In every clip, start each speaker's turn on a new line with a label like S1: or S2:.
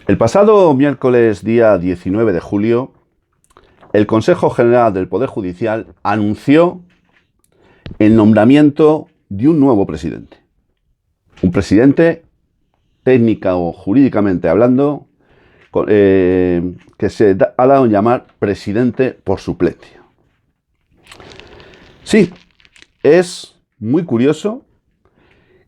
S1: El pasado miércoles, día 19 de julio, el Consejo General del Poder Judicial anunció el nombramiento de un nuevo presidente. Un presidente, técnica o jurídicamente hablando, que se ha dado en llamar presidente por suplencia. Sí, es muy curioso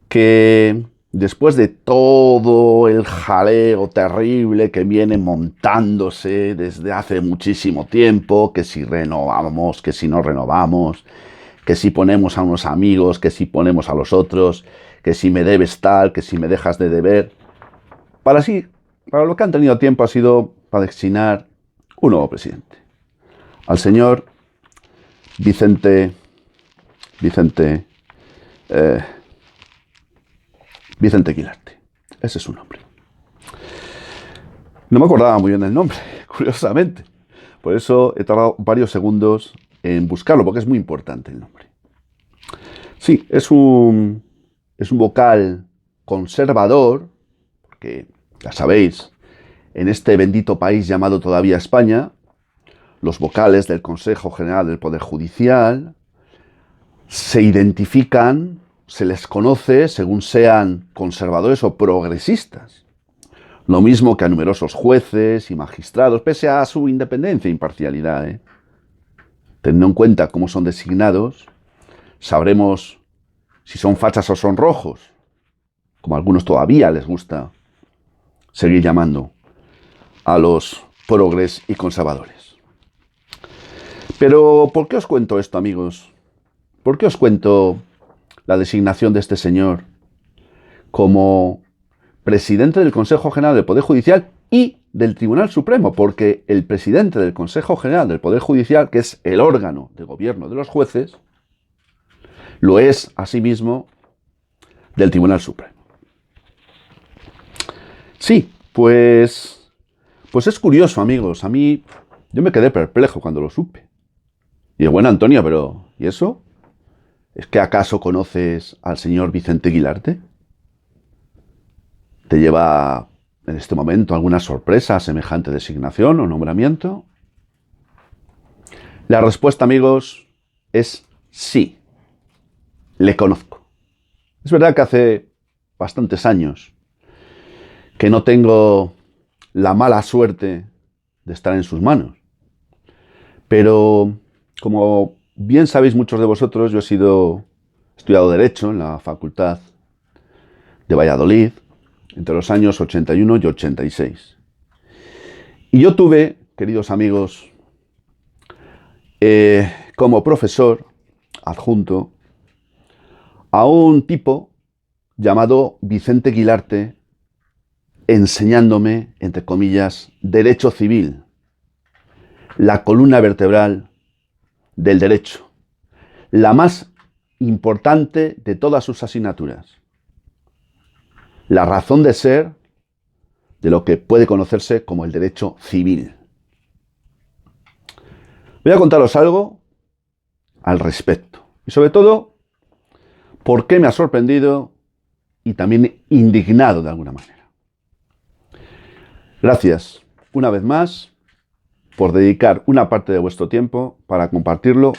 S1: que después de todo el jaleo terrible que viene montándose desde hace muchísimo tiempo, que si renovamos, que si no renovamos, que si ponemos a unos amigos, que si ponemos a los otros, que si me debes tal, que si me dejas de deber, para lo que han tenido tiempo ha sido para designar un nuevo presidente, al señor Vicente Guilarte. Ese es su nombre. No me acordaba muy bien del nombre, curiosamente. Por eso he tardado varios segundos en buscarlo, porque es muy importante el nombre. Sí, es un vocal conservador, porque ya sabéis, en este bendito país llamado todavía España, los vocales del Consejo General del Poder Judicial se identifican, se les conoce según sean conservadores o progresistas. Lo mismo que a numerosos jueces y magistrados, pese a su independencia e imparcialidad. Teniendo en cuenta cómo son designados, sabremos si son fachas o son rojos, como a algunos todavía les gusta seguir llamando a los progres y conservadores. Pero, ¿por qué os cuento esto, amigos? ¿Por qué os cuento la designación de este señor como presidente del Consejo General del Poder Judicial y del Tribunal Supremo? Porque el presidente del Consejo General del Poder Judicial, que es el órgano de gobierno de los jueces, lo es asimismo del Tribunal Supremo. Sí, pues es curioso, amigos. Yo me quedé perplejo cuando lo supe. Y bueno, Antonio, pero ¿y eso? ¿Es que acaso conoces al señor Vicente Guilarte? ¿Te lleva en este momento alguna sorpresa a semejante designación o nombramiento? La respuesta, amigos, es sí. Le conozco. Es verdad que hace bastantes años que no tengo la mala suerte de estar en sus manos. Pero, como bien sabéis muchos de vosotros, yo he estudiado Derecho en la Facultad de Valladolid entre los años 81 y 86. Y yo tuve, queridos amigos, como profesor adjunto a un tipo llamado Vicente Guilarte, enseñándome, entre comillas, Derecho Civil, la columna vertebral del derecho, la más importante de todas sus asignaturas, la razón de ser de lo que puede conocerse como el derecho civil. Voy a contaros algo al respecto y sobre todo por qué me ha sorprendido y también indignado de alguna manera. Gracias una vez más por dedicar una parte de vuestro tiempo para compartirlo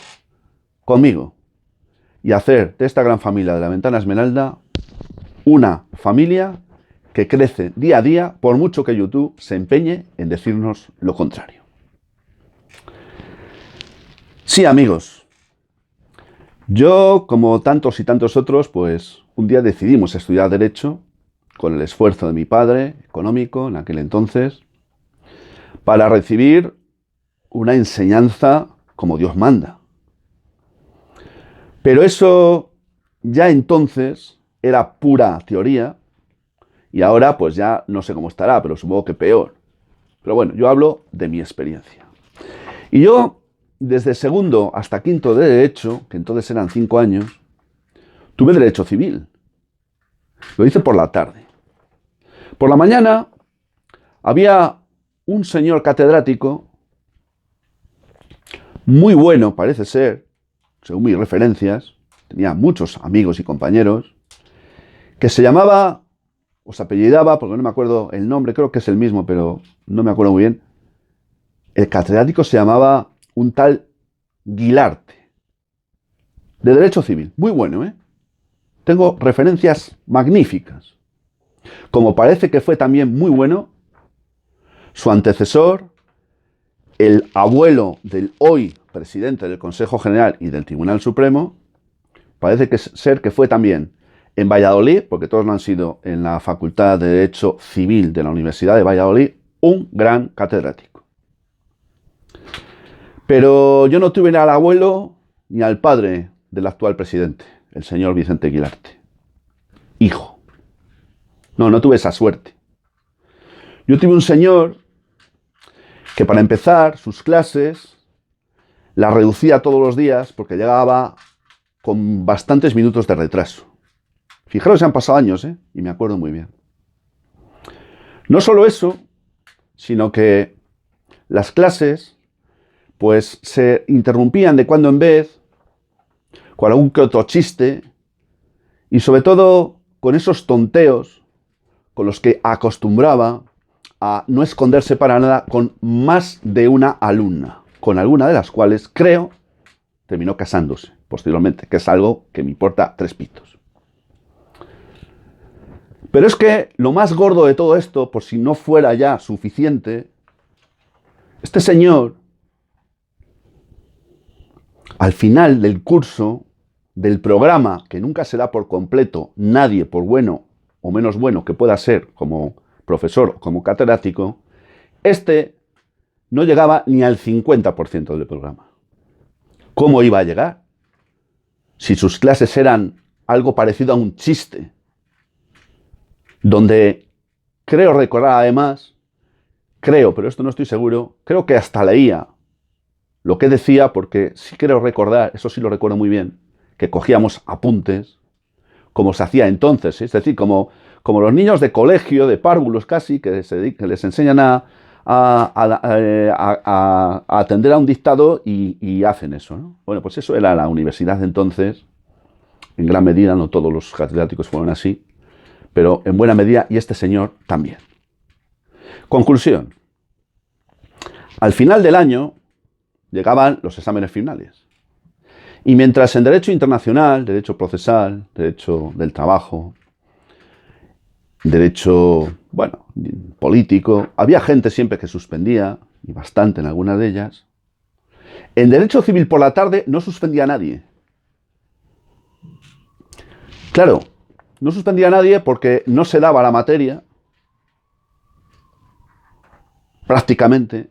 S1: conmigo y hacer de esta gran familia de la Ventana Esmeralda una familia que crece día a día, por mucho que YouTube se empeñe en decirnos lo contrario. Sí, amigos, yo, como tantos y tantos otros, pues un día decidimos estudiar Derecho con el esfuerzo de mi padre, económico en aquel entonces, para recibir una enseñanza como Dios manda. Pero eso ya entonces era pura teoría y ahora pues ya no sé cómo estará, pero supongo que peor. Pero bueno, yo hablo de mi experiencia. Y yo, desde segundo hasta quinto de Derecho, que entonces eran 5 años, tuve Derecho Civil. Lo hice por la tarde. Por la mañana había un señor catedrático muy bueno, parece ser, según mis referencias, tenía muchos amigos y compañeros, que se llamaba os apellidaba, porque no me acuerdo el nombre, creo que es el mismo, pero no me acuerdo muy bien. El catedrático se llamaba un tal Guilarte, de Derecho Civil. Muy bueno, ¿eh? Tengo referencias magníficas. Como parece que fue también muy bueno su antecesor, el abuelo del hoy presidente del Consejo General y del Tribunal Supremo, parece ser que fue también en Valladolid, porque todos lo han sido en la Facultad de Derecho Civil de la Universidad de Valladolid, un gran catedrático. Pero yo no tuve ni al abuelo ni al padre del actual presidente, el señor Vicente Guilarte. Hijo. No tuve esa suerte. Yo tuve un señor que, para empezar, sus clases las reducía todos los días porque llegaba con bastantes minutos de retraso. Fijaros, se han pasado años, y me acuerdo muy bien. No solo eso, sino que las clases pues se interrumpían de cuando en vez, con algún que otro chiste, y sobre todo con esos tonteos con los que acostumbraba a no esconderse para nada con más de una alumna, con alguna de las cuales, creo, terminó casándose posteriormente, que es algo que me importa tres pitos. Pero es que lo más gordo de todo esto, por si no fuera ya suficiente, este señor, al final del curso, del programa, que nunca se da por completo nadie, por bueno o menos bueno que pueda ser como profesor o como catedrático, este no llegaba ni al 50% del programa. ¿Cómo iba a llegar? Si sus clases eran algo parecido a un chiste, donde creo recordar además, pero esto no estoy seguro, creo que hasta leía lo que decía, porque sí creo recordar, eso sí lo recuerdo muy bien, que cogíamos apuntes, como se hacía entonces, es decir, como los niños de colegio, de párvulos casi, que les enseñan a atender a un dictado y hacen eso, ¿no? Bueno, pues eso era la universidad de entonces, en gran medida, no todos los catedráticos fueron así, pero en buena medida, y este señor también. Conclusión. Al final del año llegaban los exámenes finales. Y mientras en Derecho Internacional, Derecho Procesal, Derecho del Trabajo, Derecho, político, había gente siempre que suspendía, y bastante en algunas de ellas, en Derecho Civil por la tarde no suspendía a nadie. Claro, no suspendía a nadie porque no se daba la materia, prácticamente,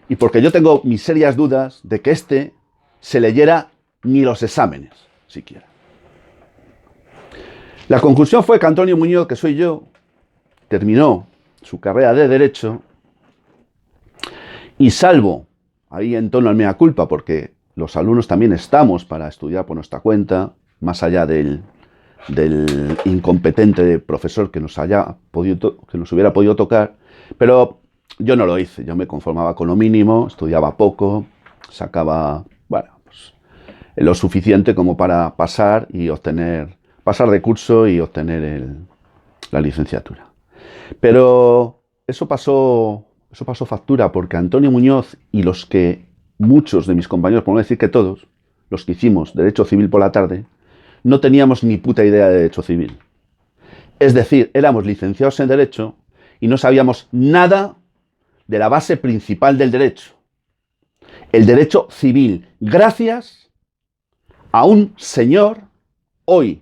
S1: y porque yo tengo mis serias dudas de que se leyera ni los exámenes, siquiera. La conclusión fue que Antonio Muñoz, que soy yo, terminó su carrera de Derecho y, salvo ahí en torno al mea culpa, porque los alumnos también estamos para estudiar por nuestra cuenta, más allá del incompetente profesor que nos hubiera podido tocar, pero yo no lo hice, yo me conformaba con lo mínimo, estudiaba poco, sacaba, lo suficiente como para pasar de curso y obtener la licenciatura. Pero eso pasó factura, porque Antonio Muñoz y muchos de mis compañeros, por no decir que todos, los que hicimos Derecho Civil por la tarde, no teníamos ni puta idea de Derecho Civil. Es decir, éramos licenciados en Derecho y no sabíamos nada de la base principal del derecho, el Derecho Civil, gracias a un señor, hoy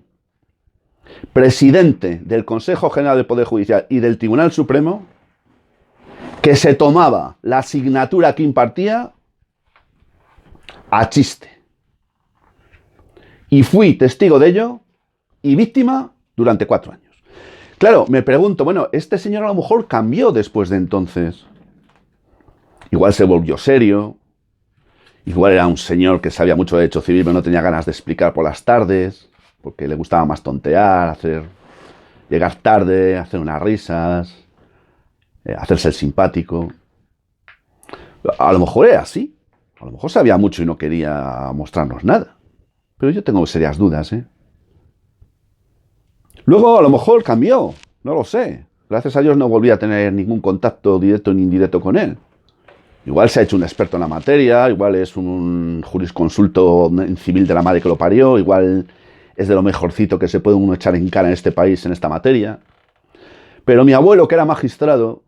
S1: presidente del Consejo General del Poder Judicial y del Tribunal Supremo, que se tomaba la asignatura que impartía a chiste. Y fui testigo de ello y víctima durante 4 años. Claro, me pregunto, este señor a lo mejor cambió después de entonces. Igual se volvió serio, igual era un señor que sabía mucho de Derecho Civil, pero no tenía ganas de explicar por las tardes, porque le gustaba más tontear, llegar tarde, hacer unas risas, hacerse el simpático. A lo mejor era así, a lo mejor sabía mucho y no quería mostrarnos nada. Pero yo tengo serias dudas, Luego a lo mejor cambió, No lo sé. Gracias a Dios no volví a tener ningún contacto directo ni indirecto con él. Igual se ha hecho un experto en la materia, igual es un jurisconsulto en civil de la madre que lo parió, igual es de lo mejorcito que se puede uno echar en cara en este país en esta materia. Pero mi abuelo, que era magistrado,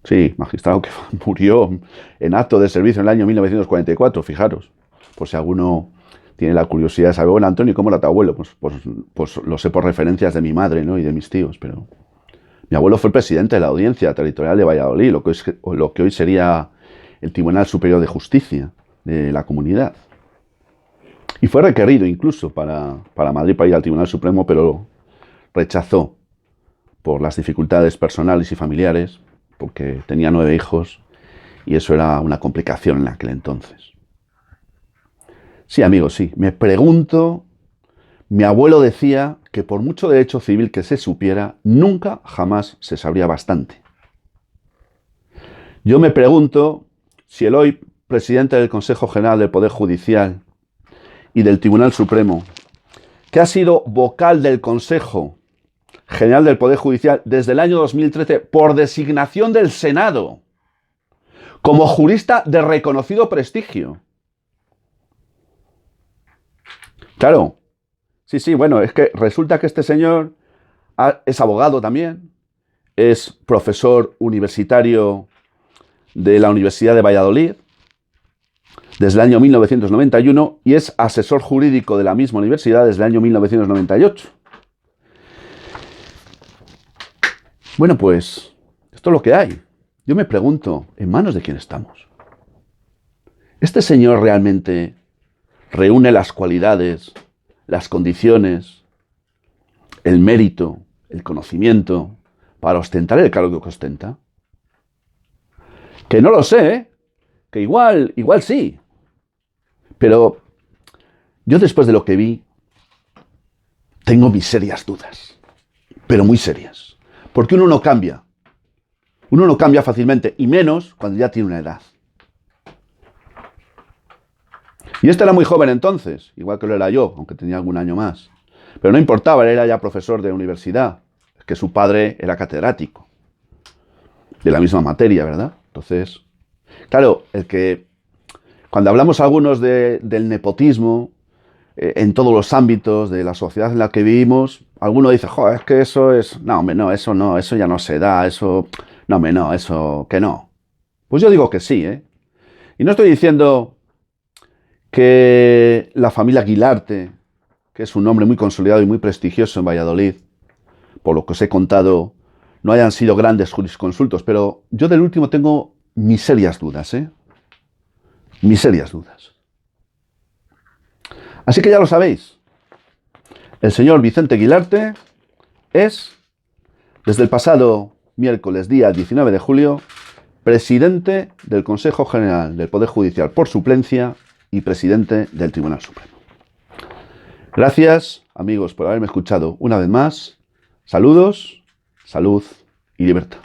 S1: sí, magistrado que murió en acto de servicio en el año 1944, fijaros, por si alguno tiene la curiosidad de saber, bueno, Antonio, ¿cómo era tu abuelo? Pues lo sé por referencias de mi madre, ¿no? Y de mis tíos, pero mi abuelo fue el presidente de la Audiencia Territorial de Valladolid, lo que hoy sería el Tribunal Superior de Justicia de la comunidad. Y fue requerido incluso para Madrid para ir al Tribunal Supremo, pero rechazó por las dificultades personales y familiares, porque tenía 9 hijos y eso era una complicación en aquel entonces. Sí, amigos, sí. Me pregunto, mi abuelo decía que por mucho derecho civil que se supiera, nunca jamás se sabría bastante. Yo me pregunto si el hoy presidente del Consejo General del Poder Judicial y del Tribunal Supremo, que ha sido vocal del Consejo General del Poder Judicial desde el año 2013 por designación del Senado, como jurista de reconocido prestigio. Claro, sí, bueno, es que resulta que este señor es abogado también, es profesor universitario de la Universidad de Valladolid desde el año 1991 y es asesor jurídico de la misma universidad desde el año 1998. Bueno, pues esto es lo que hay. Yo me pregunto, ¿en manos de quién estamos? ¿Este señor realmente reúne las cualidades, las condiciones, el mérito, el conocimiento para ostentar el cargo que ostenta? Que no lo sé, ¿eh? Que igual sí. Pero yo después de lo que vi, tengo mis serias dudas, pero muy serias. Porque uno no cambia. Uno no cambia fácilmente, y menos cuando ya tiene una edad. Y este era muy joven entonces, igual que lo era yo, aunque tenía algún año más. Pero no importaba, él era ya profesor de universidad, es que su padre era catedrático de la misma materia, ¿verdad? Entonces, claro, cuando hablamos algunos del nepotismo, en todos los ámbitos de la sociedad en la que vivimos, alguno dice, joder, es que eso es... No, hombre, no, eso ya no se da, eso... No, hombre, no, eso que no. Pues yo digo que sí, ¿eh? Y no estoy diciendo que la familia Guilarte, que es un nombre muy consolidado y muy prestigioso en Valladolid, por lo que os he contado, no hayan sido grandes jurisconsultos, pero yo del último tengo mis serias dudas, ¿eh? Mis serias dudas. Así que ya lo sabéis, el señor Vicente Guilarte es, desde el pasado miércoles día 19 de julio, presidente del Consejo General del Poder Judicial por suplencia y presidente del Tribunal Supremo. Gracias, amigos, por haberme escuchado una vez más. Saludos, salud y libertad.